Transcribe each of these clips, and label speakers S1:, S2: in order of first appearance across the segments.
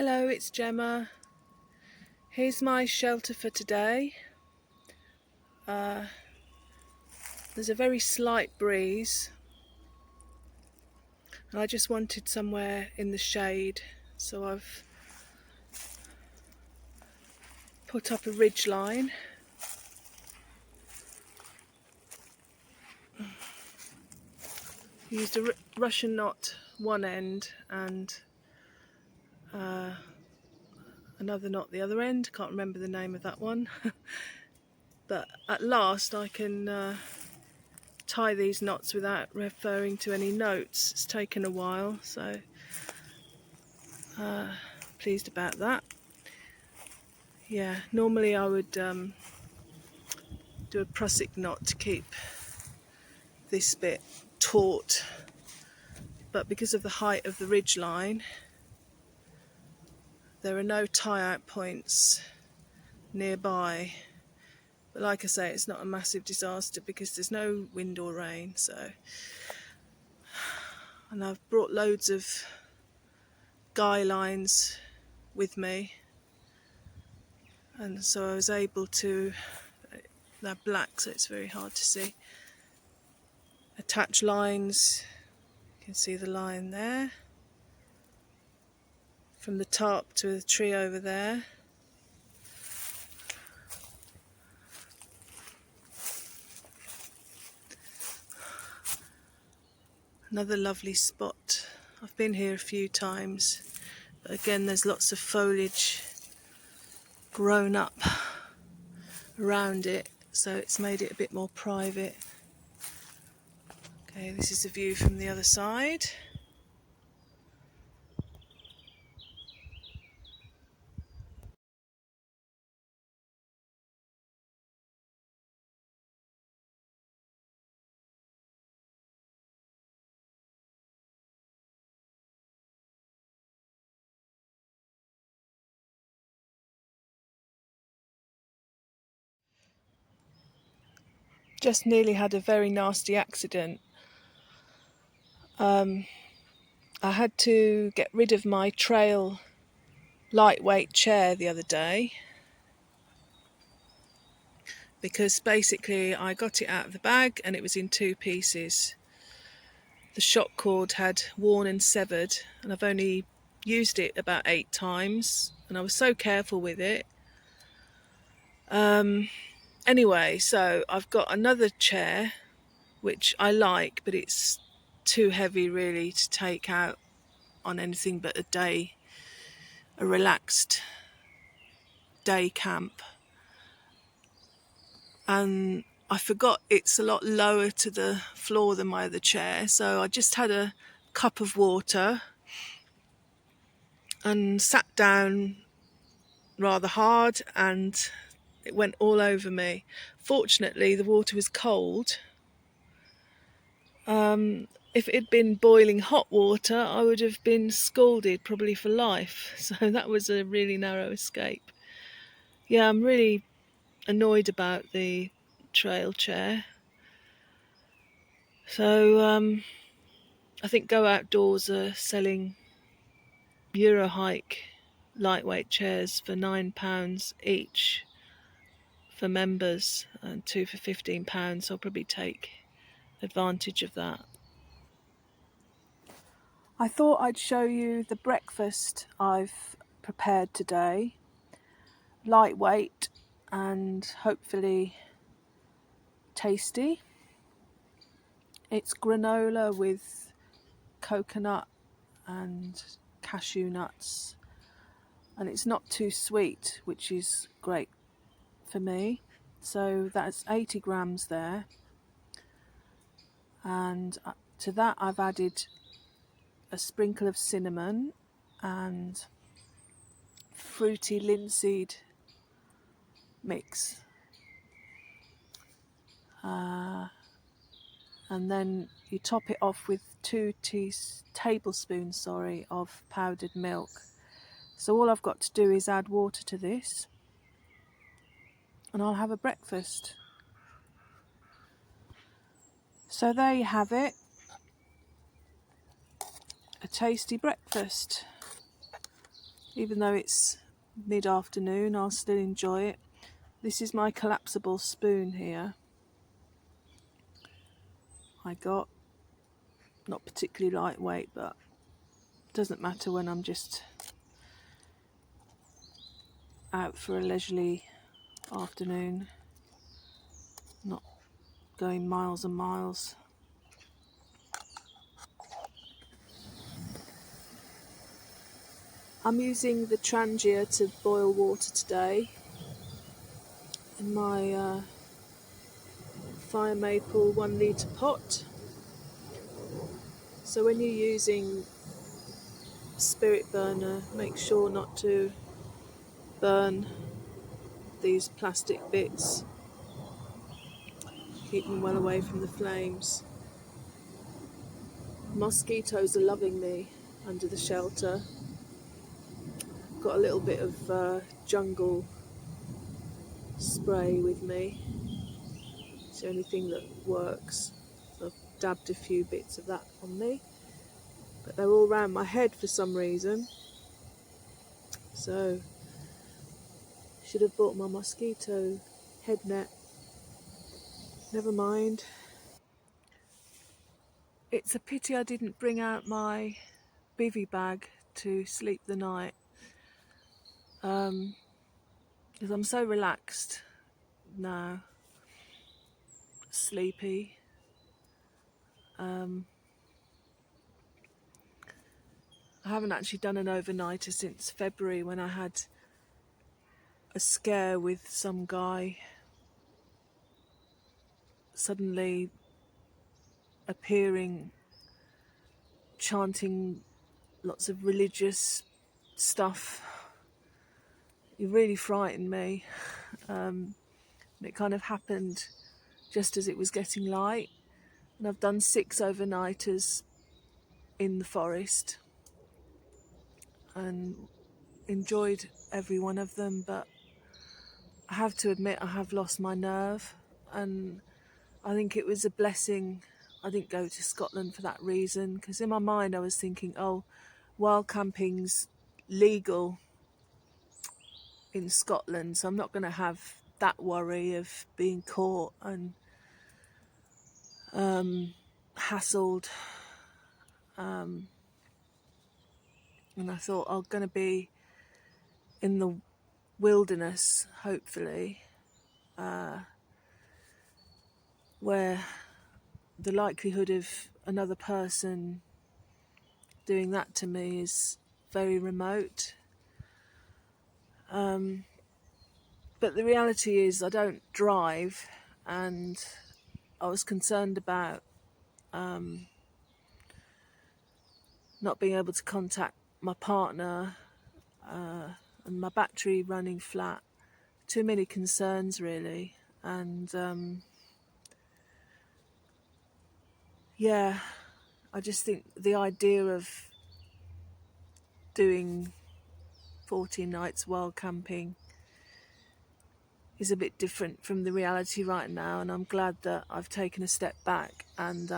S1: Hello, it's Gemma. Here's my shelter for today. There's a very slight breeze and I just wanted somewhere in the shade, so I've put up a ridge line. Used a Russian knot one end and another knot the other end. Can't remember the name of that one. But at last I can tie these knots without referring to any notes. It's taken a while, so pleased about that. Yeah, normally I would do a prusik knot to keep this bit taut, but because of the height of the ridge line there are no tie-out points nearby. But like I say, it's not a massive disaster because there's no wind or rain. And I've brought loads of guy lines with me, and so I was able to, they're black so it's very hard to see, attach lines. You can see the line there from the tarp to the tree over there. Another lovely spot. I've been here a few times, but again there's lots of foliage grown up around it, so it's made it a bit more private. Okay, this is the view from the other side. Just nearly had a very nasty accident. I had to get rid of my trail lightweight chair the other day because basically I got it out of the bag and it was in two pieces. The shock cord had worn and severed, and I've only used it about 8 times and I was so careful with it. Anyway, so I've got another chair which I like, but it's too heavy really to take out on anything but a relaxed day camp. And I forgot it's a lot lower to the floor than my other chair, so I just had a cup of water and sat down rather hard and it went all over me. Fortunately the water was cold. If it had been boiling hot water I would have been scalded probably for life, so that was a really narrow escape. Yeah, I'm really annoyed about the trail chair. So I think Go Outdoors are selling Eurohike lightweight chairs for £9 each for members and 2 for £15, so I'll probably take advantage of that. I thought I'd show you the breakfast I've prepared today. Lightweight and hopefully tasty. It's granola with coconut and cashew nuts, and it's not too sweet, which is great for me. So that's 80 grams there, and to that I've added a sprinkle of cinnamon and fruity linseed mix, and then you top it off with 2 tablespoons of powdered milk. So all I've got to do is add water to this and I'll have a breakfast. So there you have it, a tasty breakfast. Even though it's mid-afternoon, I'll still enjoy it. This is my collapsible spoon here. I got, not particularly lightweight, but it doesn't matter when I'm just out for a leisurely afternoon, not going miles and miles. I'm using the Trangia to boil water today in my fire maple 1 litre pot. So when you're using a spirit burner, make sure not to burn these plastic bits. Keep them well away from the flames. Mosquitoes are loving me under the shelter. Got a little bit of jungle spray with me. It's the only thing that works. So I've dabbed a few bits of that on me. But they're all round my head for some reason. So should have bought my mosquito head net. Never mind. It's a pity I didn't bring out my bivvy bag to sleep the night. Because I'm so relaxed now, sleepy. I haven't actually done an overnighter since February, when I had a scare with some guy suddenly appearing, chanting lots of religious stuff. It really frightened me. It kind of happened just as it was getting light. And I've done 6 overnighters in the forest and enjoyed every one of them, but I have to admit I have lost my nerve, and I think it was a blessing I didn't go to Scotland for that reason, because in my mind I was thinking, oh, wild camping's legal in Scotland, so I'm not going to have that worry of being caught and hassled. And I thought I'm going to be in the wilderness, hopefully, where the likelihood of another person doing that to me is very remote. But the reality is I don't drive, and I was concerned about not being able to contact my partner and my battery running flat. Too many concerns, really. And yeah, I just think the idea of doing 14 nights wild camping is a bit different from the reality right now, and I'm glad that I've taken a step back and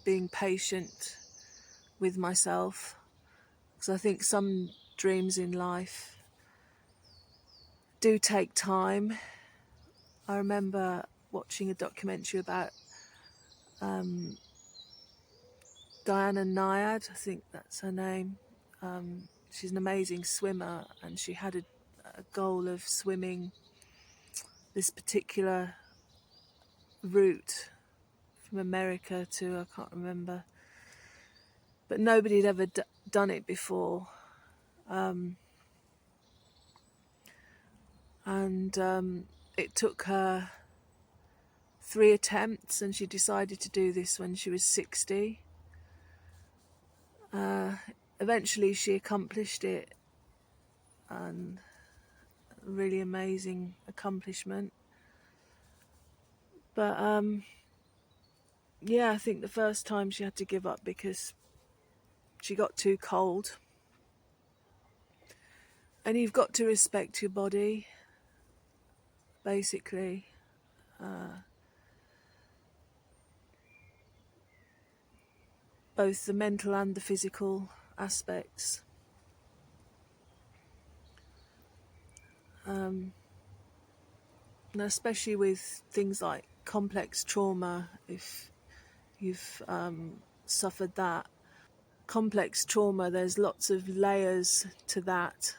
S1: being patient with myself, because I think some dreams in life do take time. I remember watching a documentary about Diana Nyad, I think that's her name. She's an amazing swimmer, and she had a goal of swimming this particular route from America to, I can't remember, but nobody had ever done it before. And it took her 3 attempts, and she decided to do this when she was 60. Eventually she accomplished it, and a really amazing accomplishment. But yeah, I think the first time she had to give up because she got too cold. And you've got to respect your body, basically. Both the mental and the physical. aspects. And especially with things like complex trauma, if you've suffered that. Complex trauma, there's lots of layers to that.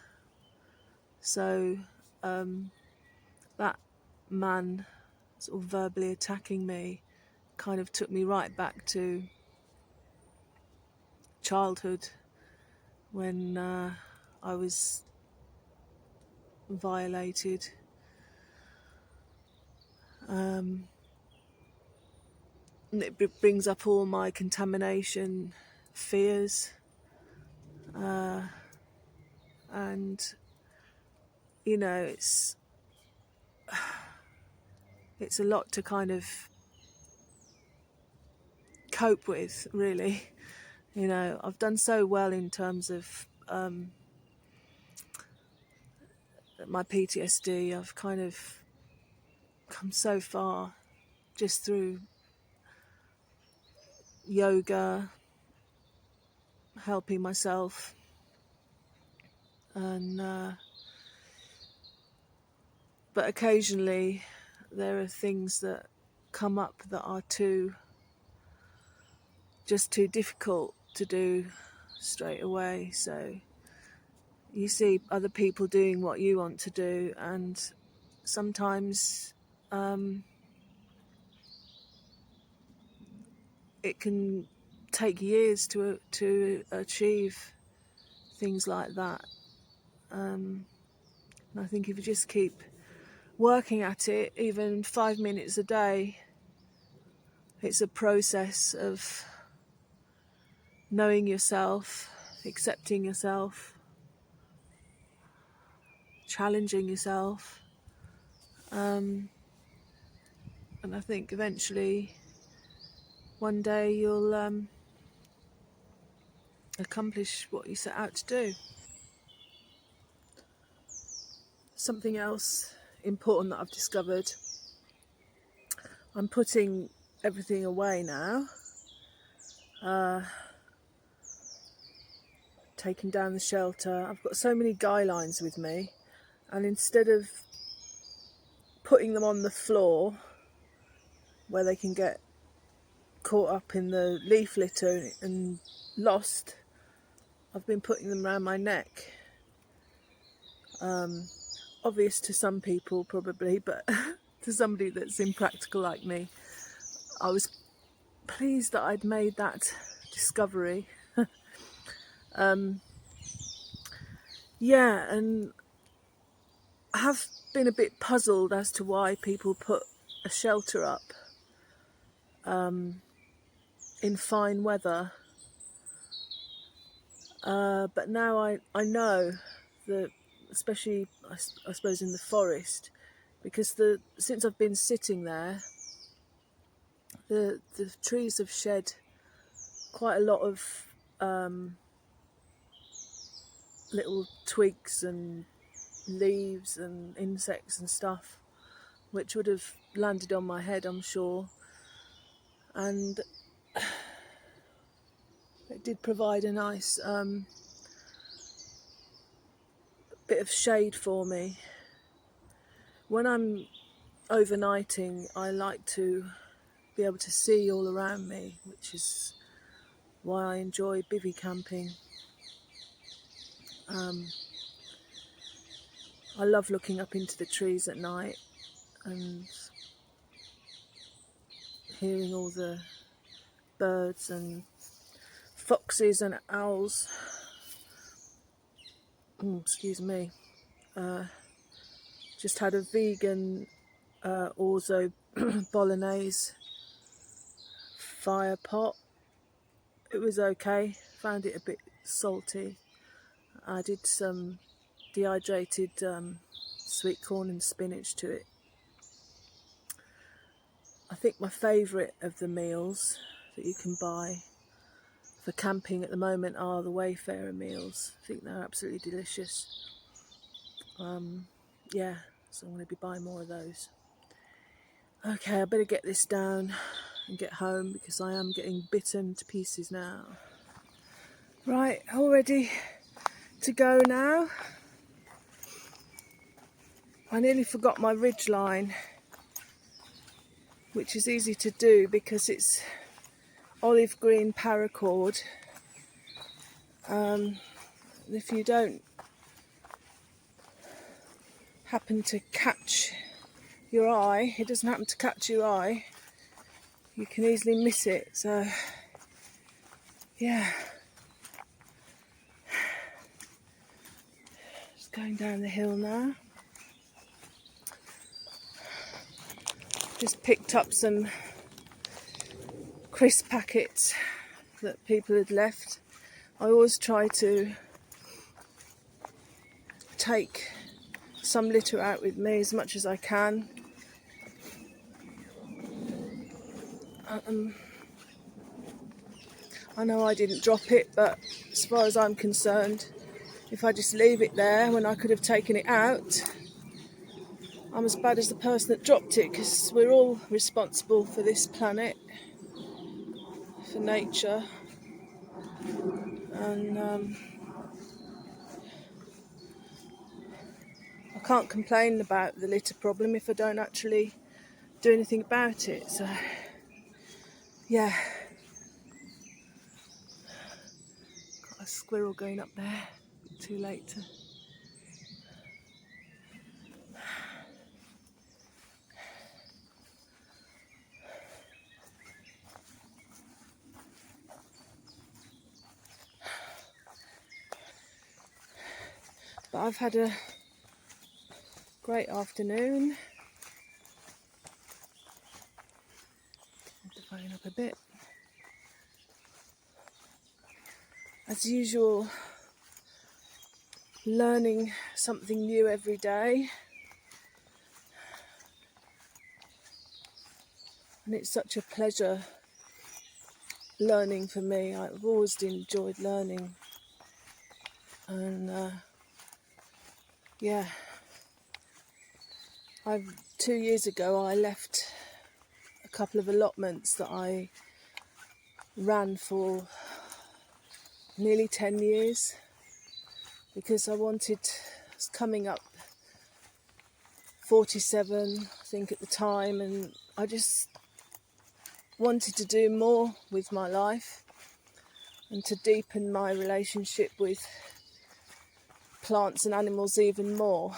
S1: So that man sort of verbally attacking me kind of took me right back to childhood when I was violated. And it brings up all my contamination fears, and you know, it's a lot to kind of cope with, really. You know, I've done so well in terms of my PTSD. I've kind of come so far just through yoga, helping myself, and but occasionally there are things that come up that are too difficult to do straight away. So you see other people doing what you want to do, and sometimes it can take years to achieve things like that. And I think if you just keep working at it, even 5 minutes a day, it's a process of knowing yourself, accepting yourself, challenging yourself. And I think eventually, one day, you'll accomplish what you set out to do. Something else important that I've discovered, I'm putting everything away now, taking down the shelter. I've got so many guy lines with me, and instead of putting them on the floor where they can get caught up in the leaf litter and lost, I've been putting them around my neck. Obvious to some people probably, but to somebody that's impractical like me, I was pleased that I'd made that discovery. Yeah, and I have been a bit puzzled as to why people put a shelter up in fine weather. But now I know that, especially I suppose in the forest, because since I've been sitting there, the trees have shed quite a lot of little twigs and leaves and insects and stuff, which would have landed on my head, I'm sure. And it did provide a nice bit of shade for me. When I'm overnighting, I like to be able to see all around me, which is why I enjoy bivvy camping. I love looking up into the trees at night and hearing all the birds and foxes and owls. Excuse me. Just had a vegan orzo bolognese fire pot. It was okay. Found it a bit salty. I did some dehydrated sweet corn and spinach to it. I think my favourite of the meals that you can buy for camping at the moment are the Wayfarer meals. I think they're absolutely delicious. Yeah, so I'm going to be buying more of those. Okay, I better get this down and get home because I am getting bitten to pieces now. Right, all ready to go now. I nearly forgot my ridge line, which is easy to do because it's olive green paracord. If you don't happen to catch your eye, it doesn't happen to catch your eye, you can easily miss it. So yeah, just going down the hill now. Just picked up some crisp packets that people had left. I always try to take some litter out with me as much as I can. I know I didn't drop it, but as far as I'm concerned, if I just leave it there when I could have taken it out, I'm as bad as the person that dropped it, because we're all responsible for this planet, for nature, and I can't complain about the litter problem if I don't actually do anything about it. So yeah, got a squirrel going up there, too late to... But I've had a great afternoon. Hold the phone up a bit. As usual, learning something new every day. And it's such a pleasure learning for me. I've always enjoyed learning. And yeah, 2 years ago I left a couple of allotments that I ran for nearly 10 years because I was coming up 47, I think, at the time, and I just wanted to do more with my life and to deepen my relationship with plants and animals even more.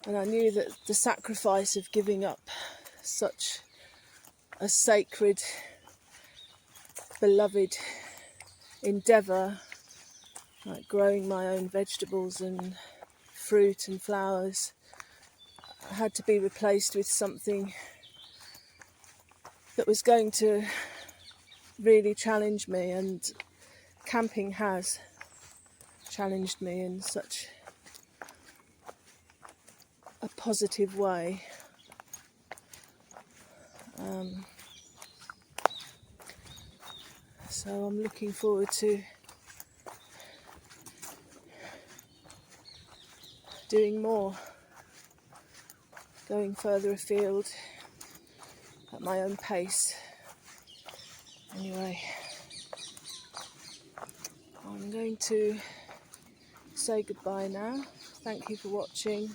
S1: And I knew that the sacrifice of giving up such a sacred, beloved endeavour, like growing my own vegetables and fruit and flowers, had to be replaced with something that was going to really challenge me, and camping has challenged me in such a positive way. So I'm looking forward to doing more, going further afield at my own pace. Anyway, I'm going to say goodbye now. Thank you for watching,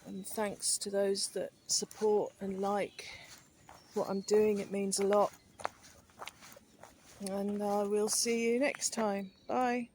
S1: and thanks to those that support and like what I'm doing. It means a lot, and we'll see you next time. Bye.